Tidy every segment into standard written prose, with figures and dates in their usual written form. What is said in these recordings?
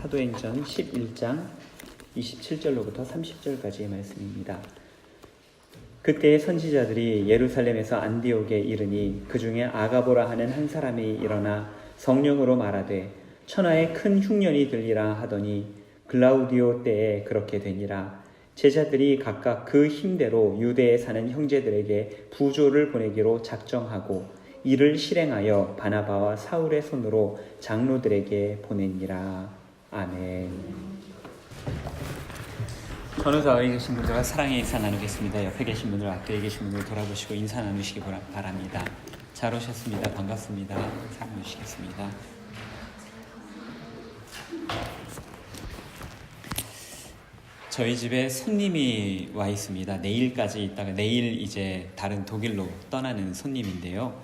사도행전 11장 27절로부터 30절까지의 말씀입니다. 그때의 선지자들이 예루살렘에서 안디옥에 이르니 그 중에 아가보라 하는 한 사람이 일어나 성령으로 말하되 천하에 큰 흉년이 들리라 하더니 글라우디오 때에 그렇게 되니라. 제자들이 각각 그 힘대로 유대에 사는 형제들에게 부조를 보내기로 작정하고 이를 실행하여 바나바와 사울의 손으로 장로들에게 보내니라. 아멘. 전우사에 계신 분들과 사랑의 인사 나누겠습니다. 옆에 계신 분들, 앞에 계신 분들 돌아보시고 인사 나누시기 바랍니다. 잘 오셨습니다. 반갑습니다. 인사 나누시겠습니다. 저희 집에 손님이 와 있습니다. 내일까지 있다가 내일 이제 다른 독일로 떠나는 손님인데요.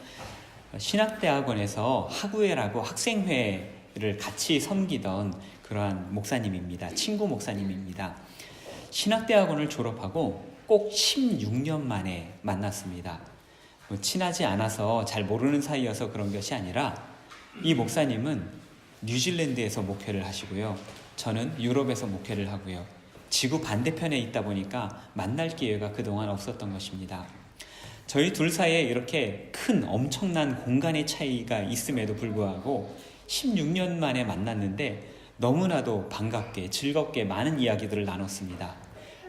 신학대학원에서 학우회라고 학생회를 같이 섬기던 그러한 목사님입니다. 친구 목사님입니다. 신학대학원을 졸업하고 꼭 16년 만에 만났습니다. 친하지 않아서 잘 모르는 사이여서 그런 것이 아니라 이 목사님은 뉴질랜드에서 목회를 하시고요. 저는 유럽에서 목회를 하고요. 지구 반대편에 있다 보니까 만날 기회가 그동안 없었던 것입니다. 저희 둘 사이에 이렇게 큰 엄청난 공간의 차이가 있음에도 불구하고 16년 만에 만났는데 너무나도 반갑게 즐겁게 많은 이야기들을 나눴습니다.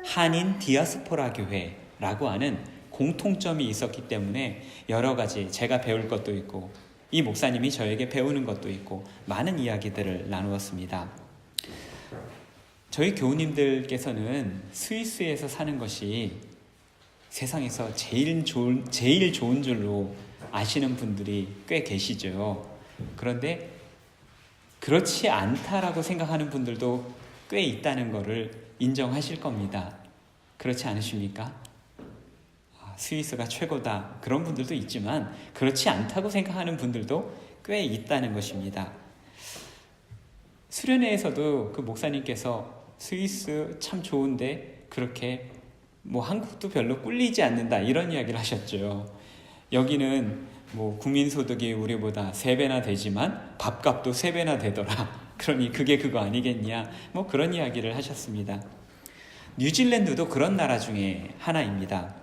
한인 디아스포라 교회라고 하는 공통점이 있었기 때문에 여러 가지 제가 배울 것도 있고 이 목사님이 저에게 배우는 것도 있고 많은 이야기들을 나누었습니다. 저희 교우님들께서는 스위스에서 사는 것이 세상에서 제일 좋은 줄로 아시는 분들이 꽤 계시죠. 그런데 그렇지 않다라고 생각하는 분들도 꽤 있다는 것을 인정하실 겁니다. 그렇지 않으십니까? 스위스가 최고다 그런 분들도 있지만 그렇지 않다고 생각하는 분들도 꽤 있다는 것입니다. 수련회에서도 그 목사님께서 스위스 참 좋은데 그렇게 한국도 별로 꿀리지 않는다 이런 이야기를 하셨죠. 여기는 국민소득이 우리보다 3배나 되지만 밥값도 3배나 되더라. 그러니 그게 그거 아니겠냐. 그런 이야기를 하셨습니다. 뉴질랜드도 그런 나라 중에 하나입니다.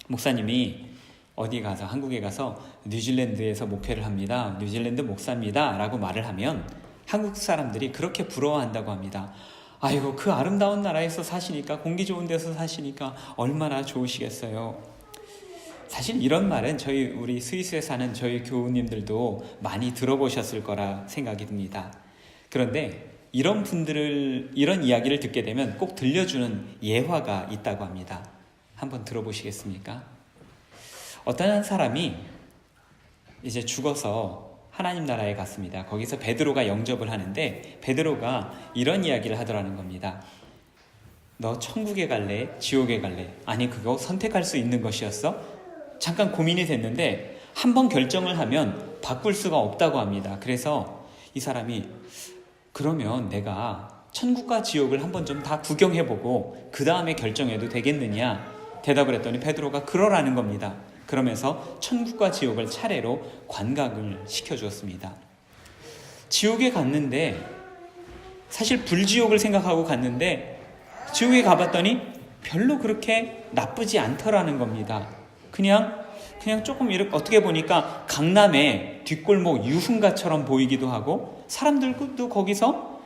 목사님이 어디 가서 한국에 가서 뉴질랜드에서 목회를 합니다. 뉴질랜드 목사입니다. 라고 말을 하면 한국 사람들이 그렇게 부러워한다고 합니다. 아이고 그 아름다운 나라에서 사시니까 공기 좋은 데서 사시니까 얼마나 좋으시겠어요. 사실 이런 말은 우리 스위스에 사는 저희 교우님들도 많이 들어보셨을 거라 생각이 듭니다. 그런데 이런 이야기를 듣게 되면 꼭 들려주는 예화가 있다고 합니다. 한번 들어보시겠습니까? 어떤 한 사람이 이제 죽어서 하나님 나라에 갔습니다. 거기서 베드로가 영접을 하는데 베드로가 이런 이야기를 하더라는 겁니다. 너 천국에 갈래? 지옥에 갈래? 아니 그거 선택할 수 있는 것이었어? 잠깐 고민이 됐는데 한번 결정을 하면 바꿀 수가 없다고 합니다. 그래서 이 사람이 그러면 내가 천국과 지옥을 한번 좀 다 구경해보고 그 다음에 결정해도 되겠느냐? 대답을 했더니 베드로가 그러라는 겁니다. 그러면서 천국과 지옥을 차례로 관광을 시켜주었습니다. 지옥에 갔는데 사실 불지옥을 생각하고 갔는데 지옥에 가봤더니 별로 그렇게 나쁘지 않더라는 겁니다. 그냥 조금 이렇게 어떻게 보니까 강남의 뒷골목 유흥가처럼 보이기도 하고 사람들도 거기서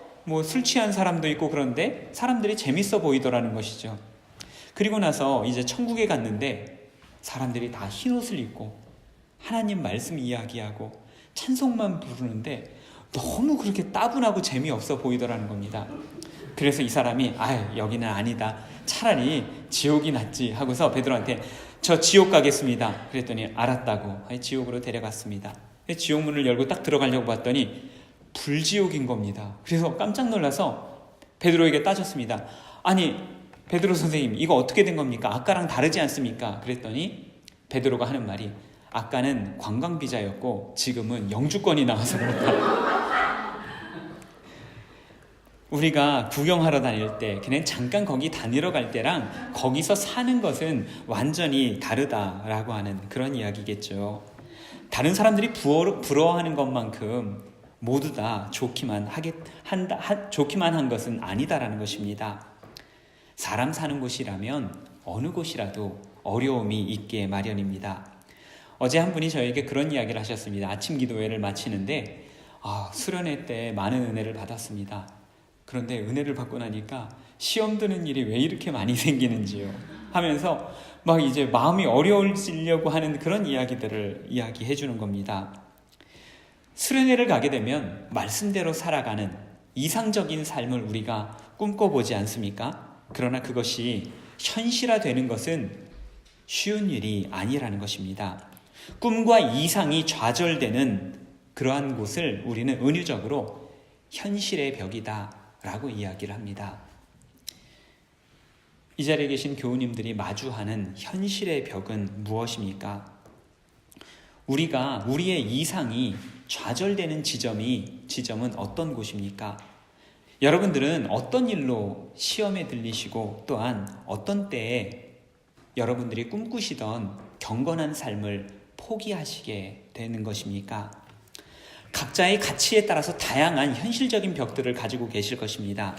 술 취한 사람도 있고 그런데 사람들이 재밌어 보이더라는 것이죠. 그리고 나서 이제 천국에 갔는데 사람들이 다 흰옷을 입고 하나님 말씀 이야기하고 찬송만 부르는데 너무 그렇게 따분하고 재미없어 보이더라는 겁니다. 그래서 이 사람이 여기는 아니다. 차라리 지옥이 낫지 하고서 베드로한테 저 지옥 가겠습니다. 그랬더니 알았다고 지옥으로 데려갔습니다. 지옥 문을 열고 딱 들어가려고 봤더니 불지옥인 겁니다. 그래서 깜짝 놀라서 베드로에게 따졌습니다. 아니 베드로 선생님 이거 어떻게 된 겁니까? 아까랑 다르지 않습니까? 그랬더니 베드로가 하는 말이 아까는 관광비자였고 지금은 영주권이 나와서 그렇다. 우리가 구경하러 다닐 때 그냥 잠깐 거기 다니러 갈 때랑 거기서 사는 것은 완전히 다르다라고 하는 그런 이야기겠죠. 다른 사람들이 부러워하는 것만큼 모두 다 좋기만 좋기만 한 것은 아니다라는 것입니다. 사람 사는 곳이라면 어느 곳이라도 어려움이 있게 마련입니다. 어제 한 분이 저에게 그런 이야기를 하셨습니다. 아침 기도회를 마치는데 수련회 때 많은 은혜를 받았습니다. 그런데 은혜를 받고 나니까 시험 드는 일이 왜 이렇게 많이 생기는지요 하면서 막 이제 마음이 어려워지려고 하는 그런 이야기들을 이야기해 주는 겁니다. 수련회를 가게 되면 말씀대로 살아가는 이상적인 삶을 우리가 꿈꿔보지 않습니까? 그러나 그것이 현실화되는 것은 쉬운 일이 아니라는 것입니다. 꿈과 이상이 좌절되는 그러한 곳을 우리는 은유적으로 현실의 벽이다 라고 이야기를 합니다. 이 자리에 계신 교우님들이 마주하는 현실의 벽은 무엇입니까? 우리의 이상이 좌절되는 지점은 어떤 곳입니까? 여러분들은 어떤 일로 시험에 들리시고 또한 어떤 때에 여러분들이 꿈꾸시던 경건한 삶을 포기하시게 되는 것입니까? 각자의 가치에 따라서 다양한 현실적인 벽들을 가지고 계실 것입니다.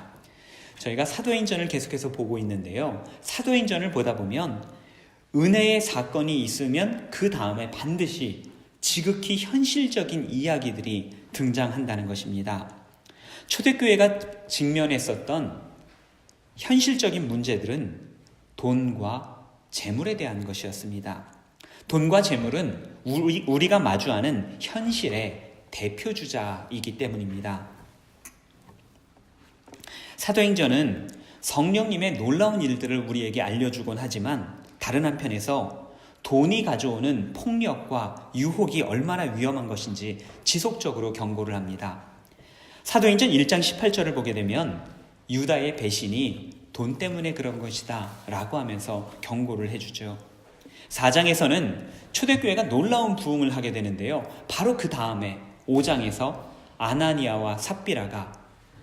저희가 사도행전을 계속해서 보고 있는데요. 사도행전을 보다 보면 은혜의 사건이 있으면 그 다음에 반드시 지극히 현실적인 이야기들이 등장한다는 것입니다. 초대교회가 직면했었던 현실적인 문제들은 돈과 재물에 대한 것이었습니다. 돈과 재물은 우리가 마주하는 현실의 대표주자이기 때문입니다. 사도행전은 성령님의 놀라운 일들을 우리에게 알려주곤 하지만 다른 한편에서 돈이 가져오는 폭력과 유혹이 얼마나 위험한 것인지 지속적으로 경고를 합니다. 사도행전 1장 18절을 보게 되면 유다의 배신이 돈 때문에 그런 것이다 라고 하면서 경고를 해주죠. 4장에서는 초대교회가 놀라운 부흥을 하게 되는데요. 바로 그 다음에 5장에서 아나니아와 삽비라가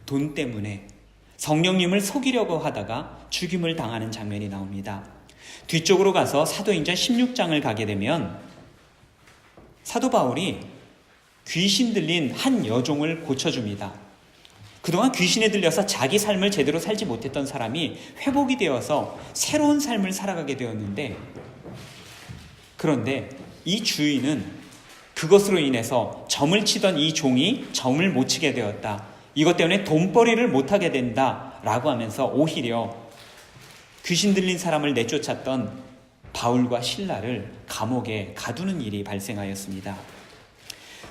돈 때문에 성령님을 속이려고 하다가 죽임을 당하는 장면이 나옵니다. 뒤쪽으로 가서 사도행전 16장을 가게 되면 사도 바울이 귀신 들린 한 여종을 고쳐줍니다. 그동안 귀신에 들려서 자기 삶을 제대로 살지 못했던 사람이 회복이 되어서 새로운 삶을 살아가게 되었는데, 그런데 이 주인은 그것으로 인해서 점을 치던 이 종이 점을 못 치게 되었다. 이것 때문에 돈벌이를 못하게 된다 라고 하면서 오히려 귀신 들린 사람을 내쫓았던 바울과 실라를 감옥에 가두는 일이 발생하였습니다.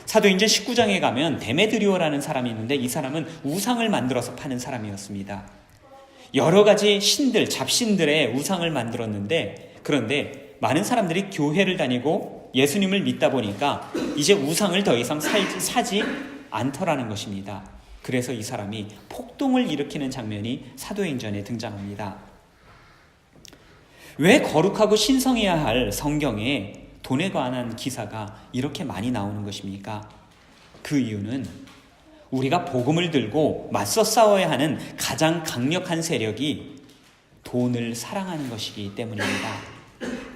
사도행전 19장에 가면 데메드리오라는 사람이 있는데 이 사람은 우상을 만들어서 파는 사람이었습니다. 여러 가지 신들, 잡신들의 우상을 만들었는데, 그런데 많은 사람들이 교회를 다니고 예수님을 믿다 보니까 이제 우상을 더 이상 사지 않더라는 것입니다. 그래서 이 사람이 폭동을 일으키는 장면이 사도행전에 등장합니다. 왜 거룩하고 신성해야 할 성경에 돈에 관한 기사가 이렇게 많이 나오는 것입니까? 그 이유는 우리가 복음을 들고 맞서 싸워야 하는 가장 강력한 세력이 돈을 사랑하는 것이기 때문입니다.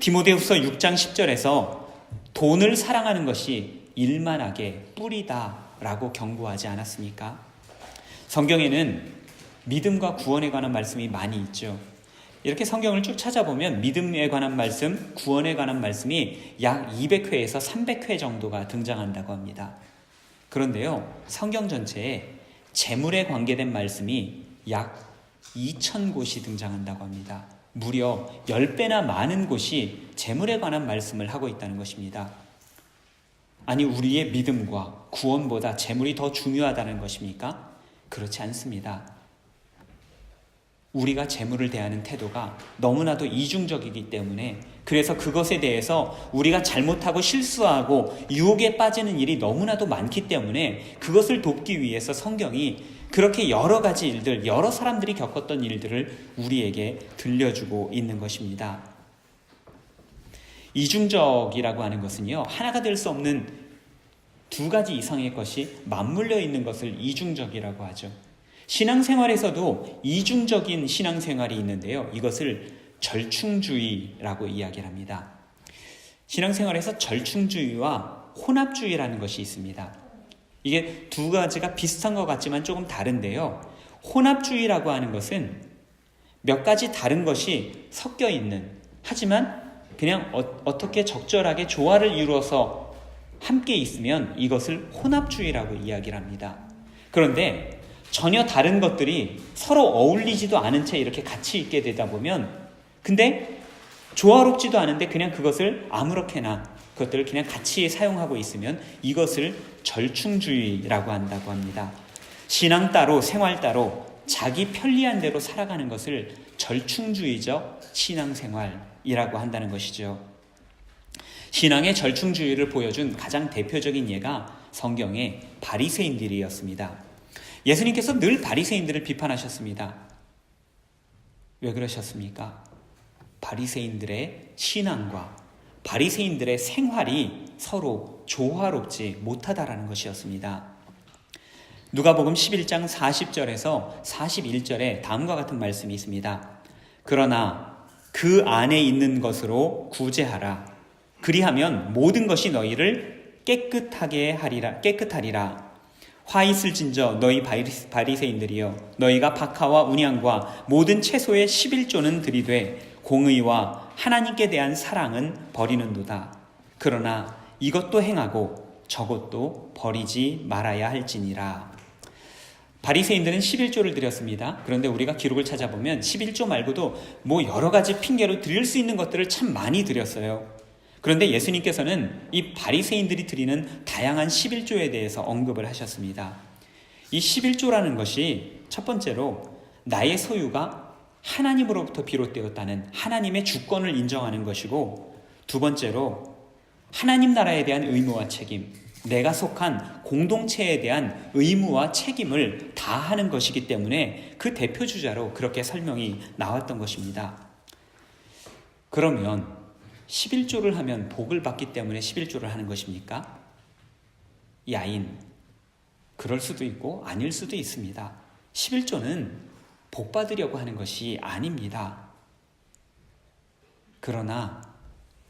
디모데후서 6장 10절에서 돈을 사랑하는 것이 일만하게 뿌리다 라고 경고하지 않았습니까? 성경에는 믿음과 구원에 관한 말씀이 많이 있죠. 이렇게 성경을 쭉 찾아보면 믿음에 관한 말씀, 구원에 관한 말씀이 약 200회에서 300회 정도가 등장한다고 합니다. 그런데요, 성경 전체에 재물에 관계된 말씀이 약 2,000곳이 등장한다고 합니다. 무려 10배나 많은 곳이 재물에 관한 말씀을 하고 있다는 것입니다. 아니, 우리의 믿음과 구원보다 재물이 더 중요하다는 것입니까? 그렇지 않습니다. 우리가 재물을 대하는 태도가 너무나도 이중적이기 때문에, 그래서 그것에 대해서 우리가 잘못하고 실수하고 유혹에 빠지는 일이 너무나도 많기 때문에 그것을 돕기 위해서 성경이 그렇게 여러 가지 일들, 여러 사람들이 겪었던 일들을 우리에게 들려주고 있는 것입니다. 이중적이라고 하는 것은요, 하나가 될 수 없는 두 가지 이상의 것이 맞물려 있는 것을 이중적이라고 하죠. 신앙생활에서도 이중적인 신앙생활이 있는데요. 이것을 절충주의라고 이야기를 합니다. 신앙생활에서 절충주의와 혼합주의라는 것이 있습니다. 이게 두 가지가 비슷한 것 같지만 조금 다른데요. 혼합주의라고 하는 것은 몇 가지 다른 것이 섞여 있는, 하지만 그냥 어떻게 적절하게 조화를 이루어서 함께 있으면 이것을 혼합주의라고 이야기를 합니다. 그런데 전혀 다른 것들이 서로 어울리지도 않은 채 이렇게 같이 있게 되다 보면, 근데 조화롭지도 않은데 그냥 그것을 아무렇게나 그것들을 그냥 같이 사용하고 있으면 이것을 절충주의라고 한다고 합니다. 신앙 따로 생활 따로 자기 편리한 대로 살아가는 것을 절충주의적 신앙생활이라고 한다는 것이죠. 신앙의 절충주의를 보여준 가장 대표적인 예가 성경의 바리새인들이었습니다. 예수님께서 늘 바리새인들을 비판하셨습니다. 왜 그러셨습니까? 바리새인들의 신앙과 바리새인들의 생활이 서로 조화롭지 못하다라는 것이었습니다. 누가복음 11장 40절에서 41절에 다음과 같은 말씀이 있습니다. 그러나 그 안에 있는 것으로 구제하라. 그리하면 모든 것이 너희를 깨끗하리라. 화 있을진저 너희 바리새인들이여, 너희가 박하와 운양과 모든 채소의 11조는 들이되 공의와 하나님께 대한 사랑은 버리는도다. 그러나 이것도 행하고 저것도 버리지 말아야 할지니라. 바리새인들은 11조를 드렸습니다. 그런데 우리가 기록을 찾아보면 11조 말고도 여러 가지 핑계로 드릴 수 있는 것들을 참 많이 드렸어요. 그런데 예수님께서는 이 바리새인들이 드리는 다양한 11조에 대해서 언급을 하셨습니다. 이 11조라는 것이 첫 번째로 나의 소유가 하나님으로부터 비롯되었다는 하나님의 주권을 인정하는 것이고, 두 번째로 하나님 나라에 대한 의무와 책임, 내가 속한 공동체에 대한 의무와 책임을 다하는 것이기 때문에 그 대표주자로 그렇게 설명이 나왔던 것입니다. 그러면 11조를 하면 복을 받기 때문에 11조를 하는 것입니까? 야인, 그럴 수도 있고 아닐 수도 있습니다. 11조는 복 받으려고 하는 것이 아닙니다. 그러나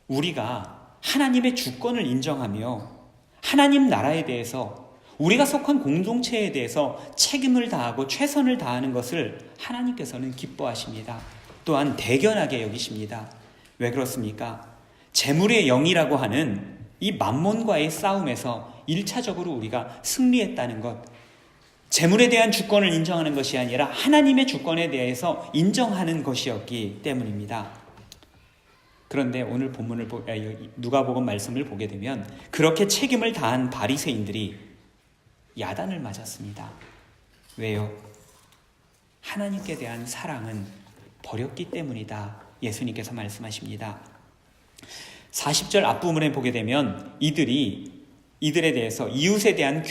우리가 하나님의 주권을 인정하며 하나님 나라에 대해서, 우리가 속한 공동체에 대해서 책임을 다하고 최선을 다하는 것을 하나님께서는 기뻐하십니다. 또한 대견하게 여기십니다. 왜 그렇습니까? 재물의 영이라고 하는 이 만몬과의 싸움에서 1차적으로 우리가 승리했다는 것, 재물에 대한 주권을 인정하는 것이 아니라 하나님의 주권에 대해서 인정하는 것이었기 때문입니다. 그런데 오늘 본문을 누가복음 말씀을 보게 되면 그렇게 책임을 다한 바리새인들이 야단을 맞았습니다. 왜요? 하나님께 대한 사랑은 버렸기 때문이다. 예수님께서 말씀하십니다. 40절 앞부분에 보게 되면 이들에 대해서 이웃에 대한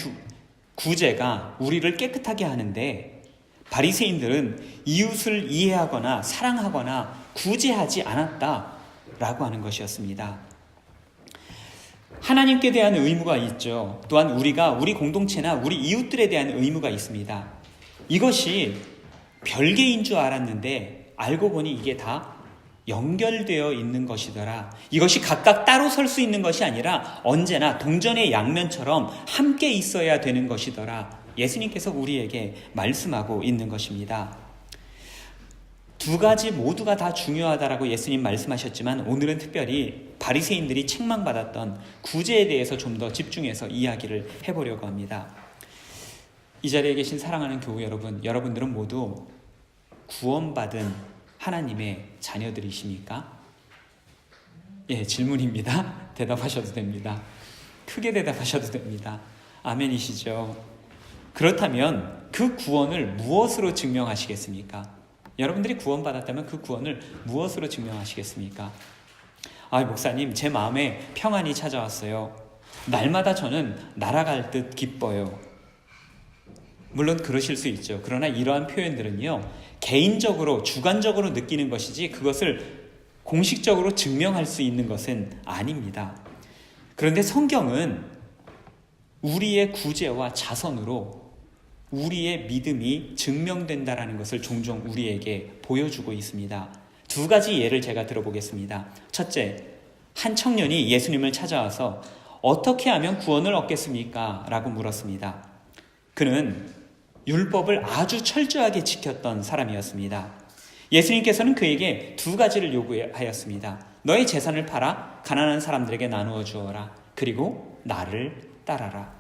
구제가 우리를 깨끗하게 하는데, 바리새인들은 이웃을 이해하거나 사랑하거나 구제하지 않았다라고 하는 것이었습니다. 하나님께 대한 의무가 있죠. 또한 우리 공동체나 우리 이웃들에 대한 의무가 있습니다. 이것이 별개인 줄 알았는데 알고 보니 이게 다 연결되어 있는 것이더라. 이것이 각각 따로 설 수 있는 것이 아니라 언제나 동전의 양면처럼 함께 있어야 되는 것이더라. 예수님께서 우리에게 말씀하고 있는 것입니다. 두 가지 모두가 다 중요하다라고 예수님 말씀하셨지만 오늘은 특별히 바리새인들이 책망받았던 구제에 대해서 좀 더 집중해서 이야기를 해보려고 합니다. 이 자리에 계신 사랑하는 교우 여러분, 여러분들은 모두 구원받은 하나님의 자녀들이십니까? 예, 질문입니다. 대답하셔도 됩니다. 크게 대답하셔도 됩니다. 아멘이시죠? 그렇다면 그 구원을 무엇으로 증명하시겠습니까? 여러분들이 구원받았다면 그 구원을 무엇으로 증명하시겠습니까? 목사님, 제 마음에 평안이 찾아왔어요. 날마다 저는 날아갈 듯 기뻐요. 물론 그러실 수 있죠. 그러나 이러한 표현들은요, 개인적으로 주관적으로 느끼는 것이지 그것을 공식적으로 증명할 수 있는 것은 아닙니다. 그런데 성경은 우리의 구제와 자선으로 우리의 믿음이 증명된다라는 것을 종종 우리에게 보여주고 있습니다. 두 가지 예를 제가 들어보겠습니다. 첫째, 한 청년이 예수님을 찾아와서 어떻게 하면 구원을 얻겠습니까? 라고 물었습니다. 그는 율법을 아주 철저하게 지켰던 사람이었습니다. 예수님께서는 그에게 두 가지를 요구하였습니다. 너의 재산을 팔아 가난한 사람들에게 나누어 주어라. 그리고 나를 따라라.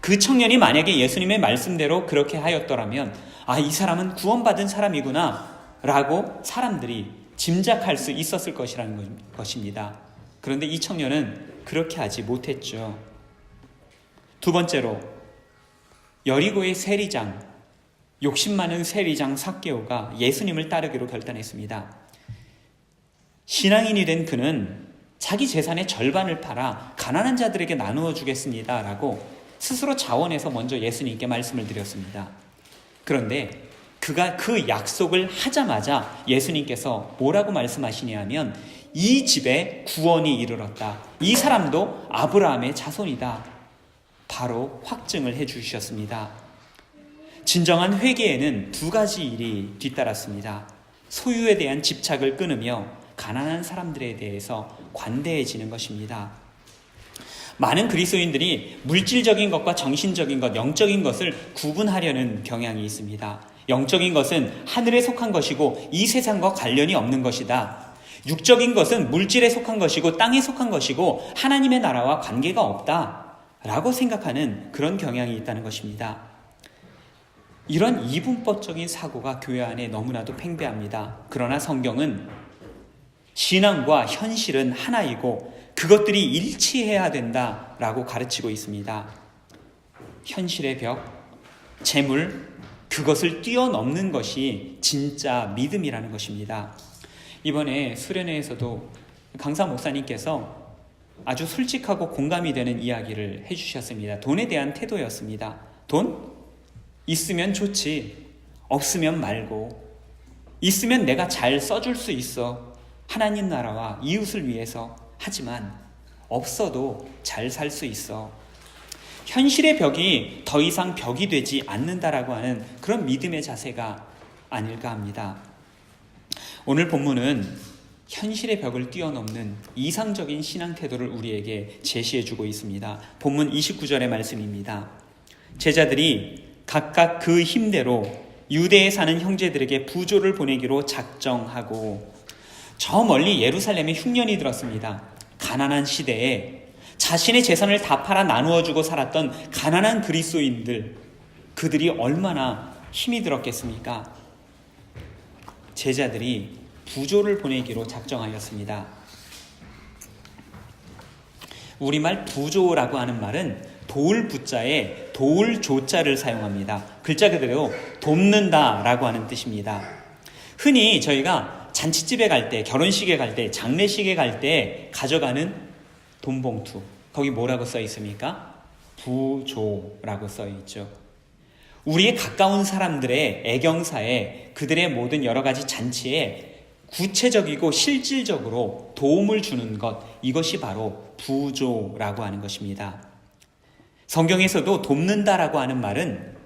그 청년이 만약에 예수님의 말씀대로 그렇게 하였더라면 이 사람은 구원받은 사람이구나 라고 사람들이 짐작할 수 있었을 것이라는 것입니다. 그런데 이 청년은 그렇게 하지 못했죠. 두 번째로 여리고의 세리장, 욕심 많은 세리장 삭개오가 예수님을 따르기로 결단했습니다. 신앙인이 된 그는 자기 재산의 절반을 팔아 가난한 자들에게 나누어 주겠습니다 라고 스스로 자원해서 먼저 예수님께 말씀을 드렸습니다. 그런데 그가 그 약속을 하자마자 예수님께서 뭐라고 말씀하시냐 하면 이 집에 구원이 이르렀다. 이 사람도 아브라함의 자손이다. 바로 확증을 해주셨습니다. 진정한 회개에는 두 가지 일이 뒤따랐습니다. 소유에 대한 집착을 끊으며 가난한 사람들에 대해서 관대해지는 것입니다. 많은 그리스도인들이 물질적인 것과 정신적인 것, 영적인 것을 구분하려는 경향이 있습니다. 영적인 것은 하늘에 속한 것이고 이 세상과 관련이 없는 것이다. 육적인 것은 물질에 속한 것이고 땅에 속한 것이고 하나님의 나라와 관계가 없다 라고 생각하는 그런 경향이 있다는 것입니다. 이런 이분법적인 사고가 교회 안에 너무나도 팽배합니다. 그러나 성경은 신앙과 현실은 하나이고 그것들이 일치해야 된다라고 가르치고 있습니다. 현실의 벽, 재물, 그것을 뛰어넘는 것이 진짜 믿음이라는 것입니다. 이번에 수련회에서도 강사 목사님께서 아주 솔직하고 공감이 되는 이야기를 해주셨습니다. 돈에 대한 태도였습니다. 돈? 있으면 좋지. 없으면 말고. 있으면 내가 잘 써줄 수 있어. 하나님 나라와 이웃을 위해서. 하지만 없어도 잘 살 수 있어. 현실의 벽이 더 이상 벽이 되지 않는다라고 하는 그런 믿음의 자세가 아닐까 합니다. 오늘 본문은 현실의 벽을 뛰어넘는 이상적인 신앙 태도를 우리에게 제시해주고 있습니다. 본문 29절의 말씀입니다. 제자들이 각각 그 힘대로 유대에 사는 형제들에게 부조를 보내기로 작정하고 저 멀리 예루살렘에 흉년이 들었습니다. 가난한 시대에 자신의 재산을 다 팔아 나누어 주고 살았던 가난한 그리스도인들, 그들이 얼마나 힘이 들었겠습니까? 제자들이 부조를 보내기로 작정하였습니다. 우리말 부조라고 하는 말은 도울 부자에 도울 조자를 사용합니다. 글자 그대로 돕는다라고 하는 뜻입니다. 흔히 저희가 잔치집에 갈 때, 결혼식에 갈 때, 장례식에 갈 때 가져가는 돈봉투, 거기 뭐라고 써 있습니까? 부조라고 써 있죠. 우리의 가까운 사람들의 애경사에, 그들의 모든 여러 가지 잔치에 구체적이고 실질적으로 도움을 주는 것, 이것이 바로 부조라고 하는 것입니다. 성경에서도 돕는다라고 하는 말은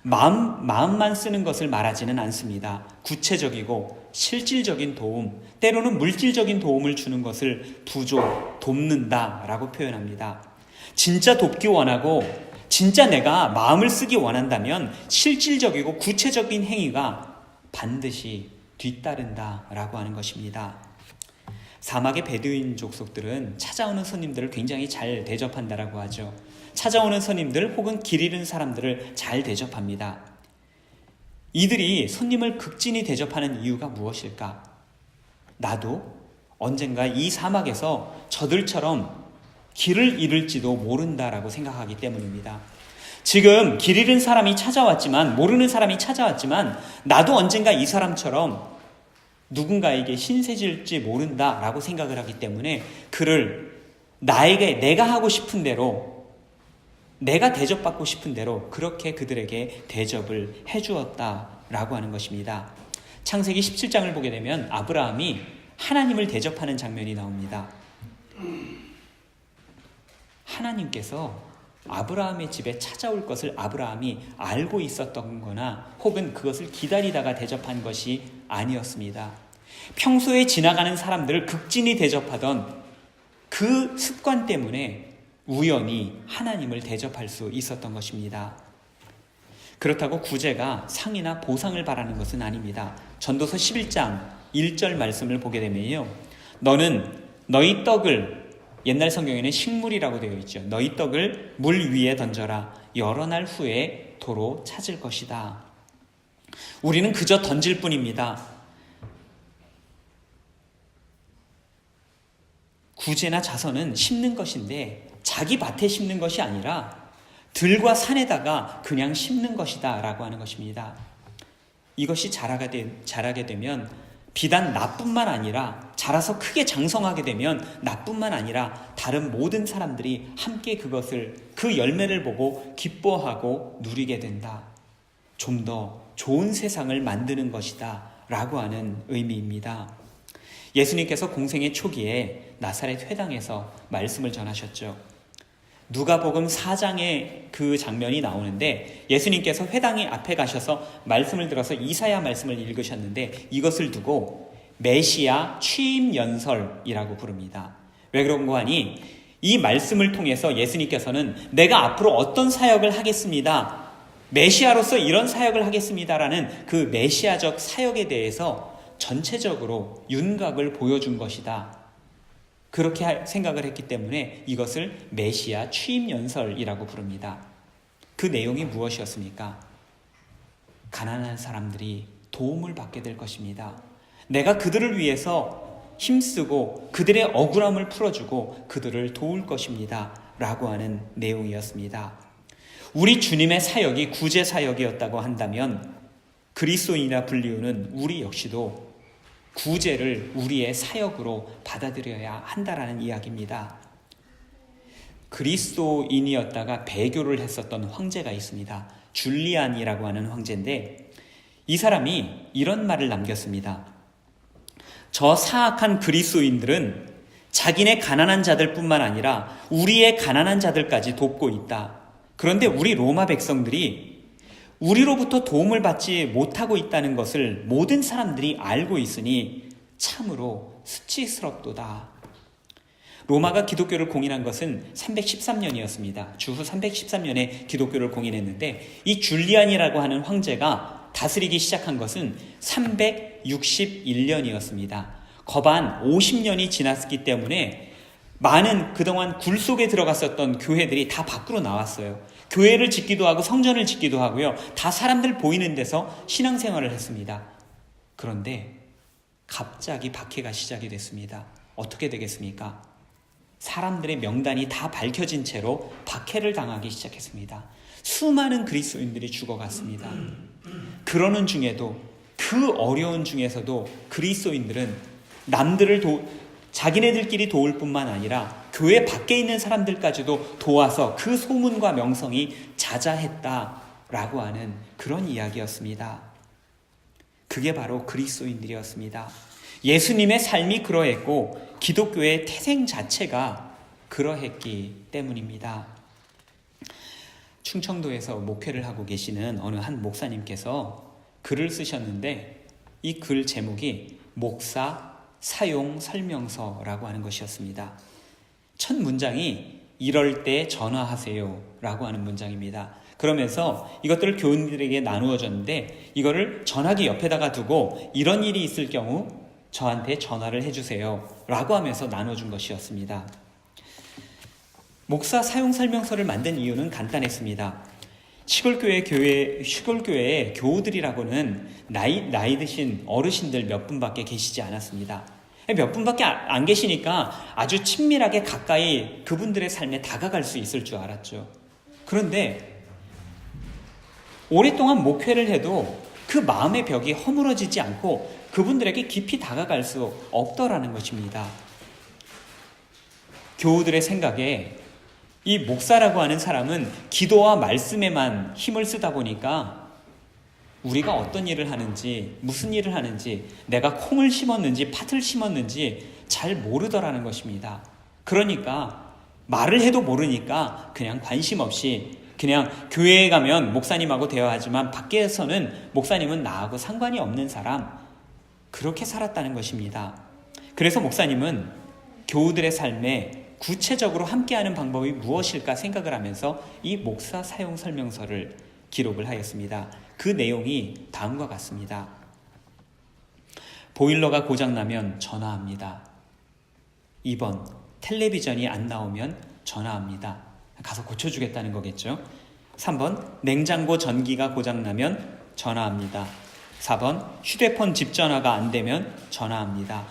마음만 쓰는 것을 말하지는 않습니다. 구체적이고 실질적인 도움, 때로는 물질적인 도움을 주는 것을 부조, 돕는다라고 표현합니다. 진짜 돕기 원하고 진짜 내가 마음을 쓰기 원한다면 실질적이고 구체적인 행위가 반드시 뒤따른다라고 하는 것입니다. 사막의 베두인 족속들은 찾아오는 손님들을 굉장히 잘 대접한다라고 하죠. 찾아오는 손님들 혹은 길 잃은 사람들을 잘 대접합니다. 이들이 손님을 극진히 대접하는 이유가 무엇일까? 나도 언젠가 이 사막에서 저들처럼 길을 잃을지도 모른다라고 생각하기 때문입니다. 지금 길 잃은 사람이 찾아왔지만, 모르는 사람이 찾아왔지만 나도 언젠가 이 사람처럼 누군가에게 신세질지 모른다라고 생각을 하기 때문에 그를 나에게 내가 하고 싶은 대로, 내가 대접받고 싶은 대로 그렇게 그들에게 대접을 해주었다라고 하는 것입니다. 창세기 17장을 보게 되면 아브라함이 하나님을 대접하는 장면이 나옵니다. 하나님께서 아브라함의 집에 찾아올 것을 아브라함이 알고 있었던 거나 혹은 그것을 기다리다가 대접한 것이 아니었습니다. 평소에 지나가는 사람들을 극진히 대접하던 그 습관 때문에 우연히 하나님을 대접할 수 있었던 것입니다. 그렇다고 구제가 상이나 보상을 바라는 것은 아닙니다. 전도서 11장 1절 말씀을 보게 되면요, 너는 너희 떡을, 옛날 성경에는 식물이라고 되어 있죠. 너희 떡을 물 위에 던져라. 여러 날 후에 도로 찾을 것이다. 우리는 그저 던질 뿐입니다. 구제나 자선은 심는 것인데 자기 밭에 심는 것이 아니라 들과 산에다가 그냥 심는 것이다 라고 하는 것입니다. 이것이 자라게 되면 비단 나뿐만 아니라, 자라서 크게 장성하게 되면 나뿐만 아니라 다른 모든 사람들이 함께 그 열매를 보고 기뻐하고 누리게 된다. 좀 더 좋은 세상을 만드는 것이다 라고 하는 의미입니다. 예수님께서 공생의 초기에 나사렛 회당에서 말씀을 전하셨죠. 누가복음 4장에 그 장면이 나오는데, 예수님께서 회당의 앞에 가셔서 말씀을 들어서 이사야 말씀을 읽으셨는데, 이것을 두고 메시아 취임 연설이라고 부릅니다. 왜 그런고 하니, 이 말씀을 통해서 예수님께서는 내가 앞으로 어떤 사역을 하겠습니다, 메시아로서 이런 사역을 하겠습니다라는 그 메시아적 사역에 대해서 전체적으로 윤곽을 보여준 것이다. 그렇게 생각을 했기 때문에 이것을 메시아 취임 연설이라고 부릅니다. 그 내용이 무엇이었습니까? 가난한 사람들이 도움을 받게 될 것입니다. 내가 그들을 위해서 힘쓰고 그들의 억울함을 풀어주고 그들을 도울 것입니다 라고 하는 내용이었습니다. 우리 주님의 사역이 구제 사역이었다고 한다면 그리스도인이라 불리우는 우리 역시도 구제를 우리의 사역으로 받아들여야 한다라는 이야기입니다. 그리스도인이었다가 배교를 했었던 황제가 있습니다. 줄리안이라고 하는 황제인데, 이 사람이 이런 말을 남겼습니다. 저 사악한 그리스도인들은 자기네 가난한 자들뿐만 아니라 우리의 가난한 자들까지 돕고 있다. 그런데 우리 로마 백성들이 우리로부터 도움을 받지 못하고 있다는 것을 모든 사람들이 알고 있으니 참으로 수치스럽도다. 로마가 기독교를 공인한 것은 313년이었습니다. 주후 313년에 기독교를 공인했는데, 이 줄리안이라고 하는 황제가 다스리기 시작한 것은 361년이었습니다. 거반 50년이 지났기 때문에 많은 그동안 굴 속에 들어갔었던 교회들이 다 밖으로 나왔어요. 교회를 짓기도 하고 성전을 짓기도 하고요. 다 사람들 보이는 데서 신앙생활을 했습니다. 그런데 갑자기 박해가 시작이 됐습니다. 어떻게 되겠습니까? 사람들의 명단이 다 밝혀진 채로 박해를 당하기 시작했습니다. 수많은 그리스도인들이 죽어갔습니다. 그러는 중에도, 그 어려운 중에서도 그리스도인들은 남들을 자기네들끼리 도울 뿐만 아니라 교회 밖에 있는 사람들까지도 도와서 그 소문과 명성이 자자했다라고 하는 그런 이야기였습니다. 그게 바로 그리스도인들이었습니다. 예수님의 삶이 그러했고 기독교의 태생 자체가 그러했기 때문입니다. 충청도에서 목회를 하고 계시는 어느 한 목사님께서 글을 쓰셨는데, 이 글 제목이 목사 사용 설명서라고 하는 것이었습니다. 첫 문장이 이럴 때 전화하세요 라고 하는 문장입니다. 그러면서 이것들을 교인들에게 나누어 줬는데, 이거를 전화기 옆에다가 두고 이런 일이 있을 경우 저한테 전화를 해주세요 라고 하면서 나눠준 것이었습니다. 목사 사용 설명서를 만든 이유는 간단했습니다. 시골교회의 교우들이라고는 나이 드신 어르신들 몇 분밖에 계시지 않았습니다. 몇 분밖에 안 계시니까 아주 친밀하게 가까이 그분들의 삶에 다가갈 수 있을 줄 알았죠. 그런데 오랫동안 목회를 해도 그 마음의 벽이 허물어지지 않고 그분들에게 깊이 다가갈 수 없더라는 것입니다. 교우들의 생각에 이 목사라고 하는 사람은 기도와 말씀에만 힘을 쓰다 보니까 우리가 어떤 일을 하는지, 무슨 일을 하는지, 내가 콩을 심었는지 팥을 심었는지 잘 모르더라는 것입니다. 그러니까 말을 해도 모르니까 그냥 관심 없이 그냥 교회에 가면 목사님하고 대화하지만 밖에서는 목사님은 나하고 상관이 없는 사람, 그렇게 살았다는 것입니다. 그래서 목사님은 교우들의 삶에 구체적으로 함께하는 방법이 무엇일까 생각을 하면서 이 목사 사용 설명서를 기록을 하였습니다. 그 내용이 다음과 같습니다. 보일러가 고장나면 전화합니다. 2번, 텔레비전이 안 나오면 전화합니다. 가서 고쳐주겠다는 거겠죠. 3번, 냉장고 전기가 고장나면 전화합니다. 4번, 휴대폰 집 전화가 안 되면 전화합니다.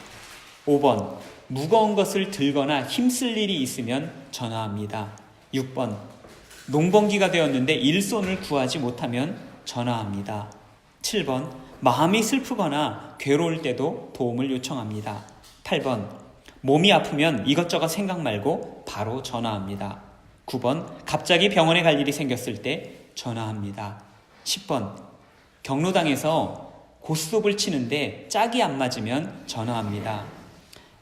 5번, 무거운 것을 들거나 힘쓸 일이 있으면 전화합니다. 6번, 농번기가 되었는데 일손을 구하지 못하면 전화합니다. 7번, 마음이 슬프거나 괴로울 때도 도움을 요청합니다. 8번, 몸이 아프면 이것저것 생각 말고 바로 전화합니다. 9번, 갑자기 병원에 갈 일이 생겼을 때 전화합니다. 10번, 경로당에서 고스톱을 치는데 짝이 안 맞으면 전화합니다.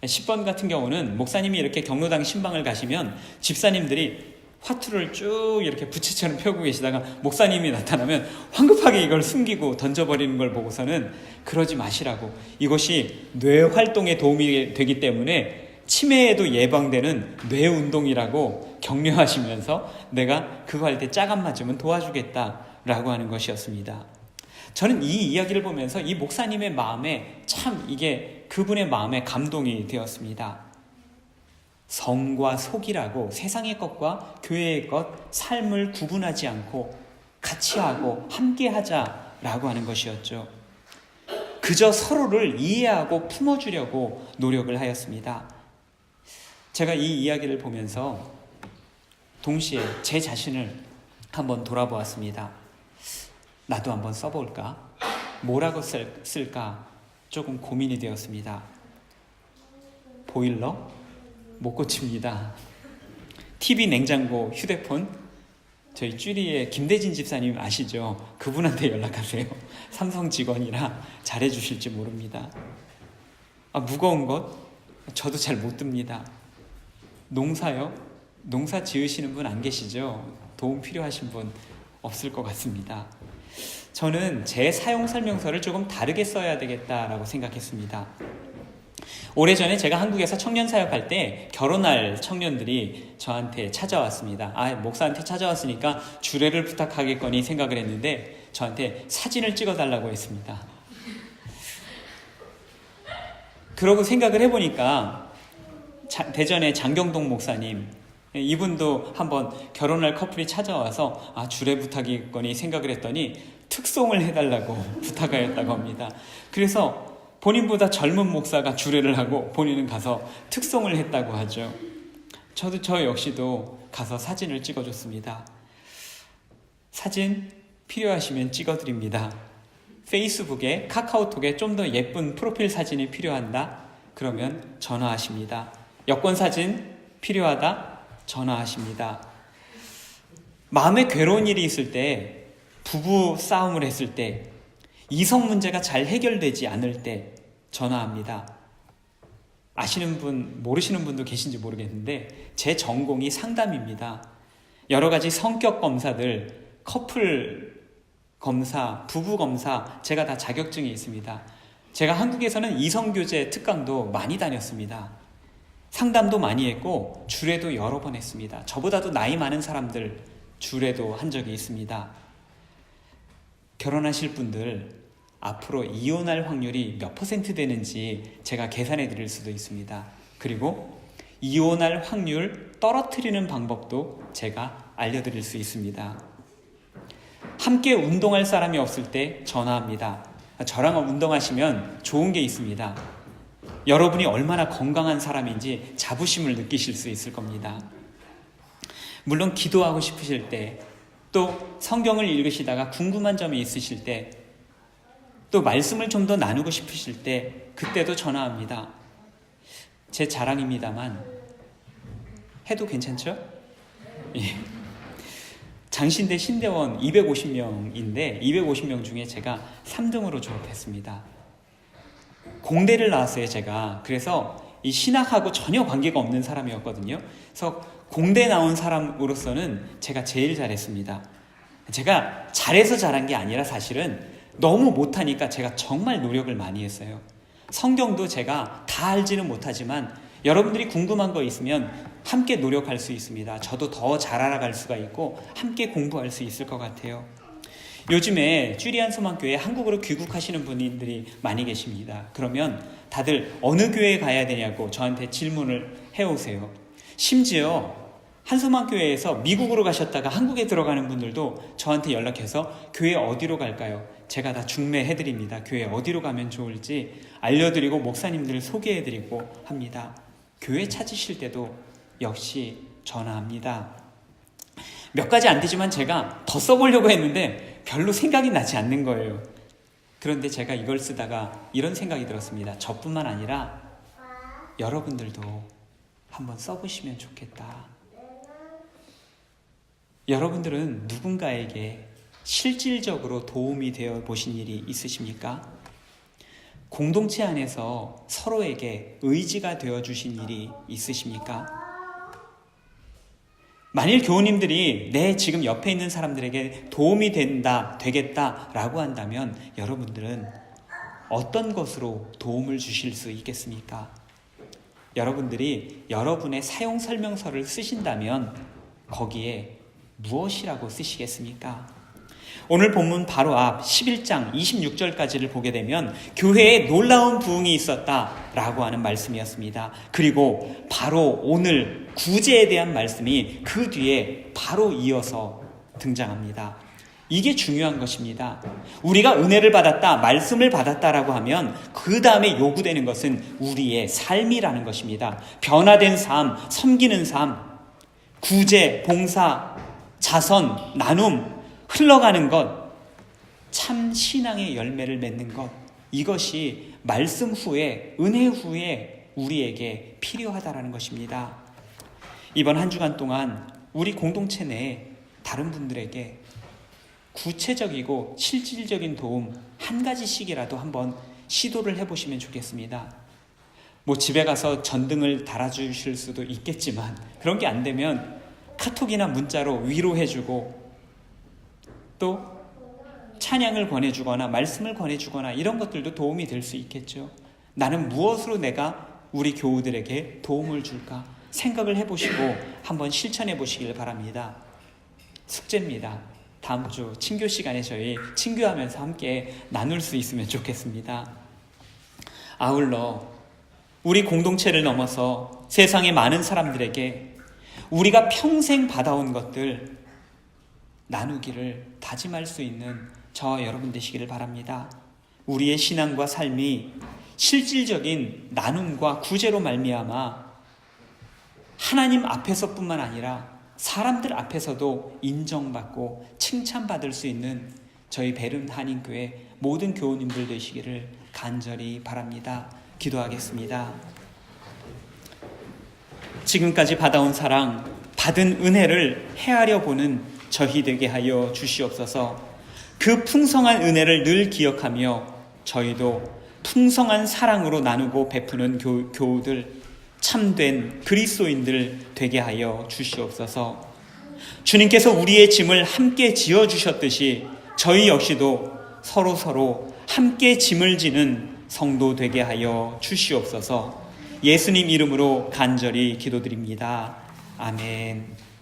10번 같은 경우는 목사님이 이렇게 경로당 신방을 가시면 집사님들이 화투를 쭉 이렇게 부채처럼 펴고 계시다가 목사님이 나타나면 황급하게 이걸 숨기고 던져버리는 걸 보고서는 그러지 마시라고, 이것이 뇌 활동에 도움이 되기 때문에 치매에도 예방되는 뇌 운동이라고 격려하시면서 내가 그거 할 때 짝 안 맞으면 도와주겠다라고 하는 것이었습니다. 저는 이 이야기를 보면서 이 목사님의 마음에 참 이게 그분의 마음에 감동이 되었습니다. 성과 속이라고 세상의 것과 교회의 것, 삶을 구분하지 않고 같이 하고 함께 하자라고 하는 것이었죠. 그저 서로를 이해하고 품어주려고 노력을 하였습니다. 제가 이 이야기를 보면서 동시에 제 자신을 한번 돌아보았습니다. 나도 한번 써볼까? 뭐라고 쓸까? 조금 고민이 되었습니다. 보일러? 못 고칩니다. TV, 냉장고, 휴대폰? 저희 쭈리의 김대진 집사님 아시죠? 그분한테 연락하세요. 삼성 직원이라 잘해주실지 모릅니다. 무거운 것? 저도 잘 못 듭니다. 농사요? 농사 지으시는 분 안 계시죠? 도움 필요하신 분 없을 것 같습니다. 저는 제 사용 설명서를 조금 다르게 써야 되겠다라고 생각했습니다. 오래전에 제가 한국에서 청년 사역할 때 결혼할 청년들이 저한테 찾아왔습니다. 목사한테 찾아왔으니까 주례를 부탁하겠거니 생각을 했는데 저한테 사진을 찍어달라고 했습니다. 그러고 생각을 해보니까 대전의 장경동 목사님, 이분도 한번 결혼할 커플이 찾아와서 주례 부탁이겠거니 생각을 했더니 특송을 해달라고 부탁하였다고 합니다. 그래서 본인보다 젊은 목사가 주례를 하고 본인은 가서 특송을 했다고 하죠. 저 역시도 가서 사진을 찍어줬습니다. 사진 필요하시면 찍어드립니다. 페이스북에, 카카오톡에 좀 더 예쁜 프로필 사진이 필요한다? 그러면 전화하십니다. 여권 사진 필요하다? 전화하십니다. 마음에 괴로운 일이 있을 때, 부부 싸움을 했을 때, 이성 문제가 잘 해결되지 않을 때 전화합니다. 아시는 분, 모르시는 분도 계신지 모르겠는데 제 전공이 상담입니다. 여러 가지 성격 검사들, 커플 검사, 부부 검사, 제가 다 자격증이 있습니다. 제가 한국에서는 이성교제 특강도 많이 다녔습니다. 상담도 많이 했고 주례도 여러 번 했습니다. 저보다도 나이 많은 사람들 주례도 한 적이 있습니다. 결혼하실 분들 앞으로 이혼할 확률이 몇 % 되는지 제가 계산해 드릴 수도 있습니다. 그리고 이혼할 확률 떨어뜨리는 방법도 제가 알려드릴 수 있습니다. 함께 운동할 사람이 없을 때 전화합니다. 저랑 운동하시면 좋은 게 있습니다. 여러분이 얼마나 건강한 사람인지 자부심을 느끼실 수 있을 겁니다. 물론 기도하고 싶으실 때, 또 성경을 읽으시다가 궁금한 점이 있으실 때, 또 말씀을 좀 더 나누고 싶으실 때 그때도 전화합니다. 제 자랑입니다만 해도 괜찮죠? 예. 장신대 신대원 250명인데 250명 중에 제가 3등으로 졸업했습니다. 공대를 나왔어요, 제가. 그래서 이 신학하고 전혀 관계가 없는 사람이었거든요. 그래서 공대 나온 사람으로서는 제가 제일 잘했습니다. 제가 잘해서 잘한 게 아니라 사실은 너무 못하니까 제가 정말 노력을 많이 했어요. 성경도 제가 다 알지는 못하지만 여러분들이 궁금한 거 있으면 함께 노력할 수 있습니다. 저도 더 잘 알아갈 수가 있고 함께 공부할 수 있을 것 같아요. 요즘에 쭈리안 소망교회에 한국으로 귀국하시는 분들이 많이 계십니다. 그러면 다들 어느 교회에 가야 되냐고 저한테 질문을 해오세요. 심지어 한소망교회에서 미국으로 가셨다가 한국에 들어가는 분들도 저한테 연락해서 교회 어디로 갈까요? 제가 다 중매해드립니다. 교회 어디로 가면 좋을지 알려드리고 목사님들을 소개해드리고 합니다. 교회 찾으실 때도 역시 전화합니다. 몇 가지 안 되지만 제가 더 써보려고 했는데 별로 생각이 나지 않는 거예요. 그런데 제가 이걸 쓰다가 이런 생각이 들었습니다. 저뿐만 아니라 여러분들도 한번 써보시면 좋겠다. 여러분들은 누군가에게 실질적으로 도움이 되어 보신 일이 있으십니까? 공동체 안에서 서로에게 의지가 되어 주신 일이 있으십니까? 만일 교우님들이 내 지금 옆에 있는 사람들에게 도움이 되겠다라고 한다면 여러분들은 어떤 것으로 도움을 주실 수 있겠습니까? 여러분들이 여러분의 사용 설명서를 쓰신다면 거기에 무엇이라고 쓰시겠습니까? 오늘 본문 바로 앞 11장 26절까지를 보게 되면 교회에 놀라운 부흥이 있었다라고 하는 말씀이었습니다. 그리고 바로 오늘 구제에 대한 말씀이 그 뒤에 바로 이어서 등장합니다. 이게 중요한 것입니다. 우리가 은혜를 받았다, 말씀을 받았다라고 하면 그 다음에 요구되는 것은 우리의 삶이라는 것입니다. 변화된 삶, 섬기는 삶, 구제, 봉사, 자선, 나눔, 흘러가는 것, 참 신앙의 열매를 맺는 것, 이것이 말씀 후에, 은혜 후에 우리에게 필요하다라는 것입니다. 이번 한 주간 동안 우리 공동체 내에 다른 분들에게 구체적이고 실질적인 도움 한 가지씩이라도 한번 시도를 해보시면 좋겠습니다. 집에 가서 전등을 달아주실 수도 있겠지만 그런 게 안 되면 카톡이나 문자로 위로해주고 또 찬양을 권해주거나 말씀을 권해주거나 이런 것들도 도움이 될 수 있겠죠. 나는 무엇으로 내가 우리 교우들에게 도움을 줄까 생각을 해보시고 한번 실천해 보시길 바랍니다. 숙제입니다. 다음 주 친교 시간에 저희 친교하면서 함께 나눌 수 있으면 좋겠습니다. 아울러 우리 공동체를 넘어서 세상의 많은 사람들에게 우리가 평생 받아온 것들 나누기를 다짐할 수 있는 저와 여러분 되시기를 바랍니다. 우리의 신앙과 삶이 실질적인 나눔과 구제로 말미암아 하나님 앞에서뿐만 아니라 사람들 앞에서도 인정받고 칭찬받을 수 있는 저희 베른 한인교회 모든 교우님들 되시기를 간절히 바랍니다. 기도하겠습니다. 지금까지 받아온 사랑, 받은 은혜를 헤아려 보는 저희 되게 하여 주시옵소서. 그 풍성한 은혜를 늘 기억하며 저희도 풍성한 사랑으로 나누고 베푸는 교우들, 참된 그리스도인들 되게 하여 주시옵소서. 주님께서 우리의 짐을 함께 지어주셨듯이 저희 역시도 서로 함께 짐을 지는 성도 되게 하여 주시옵소서. 예수님 이름으로 간절히 기도드립니다. 아멘.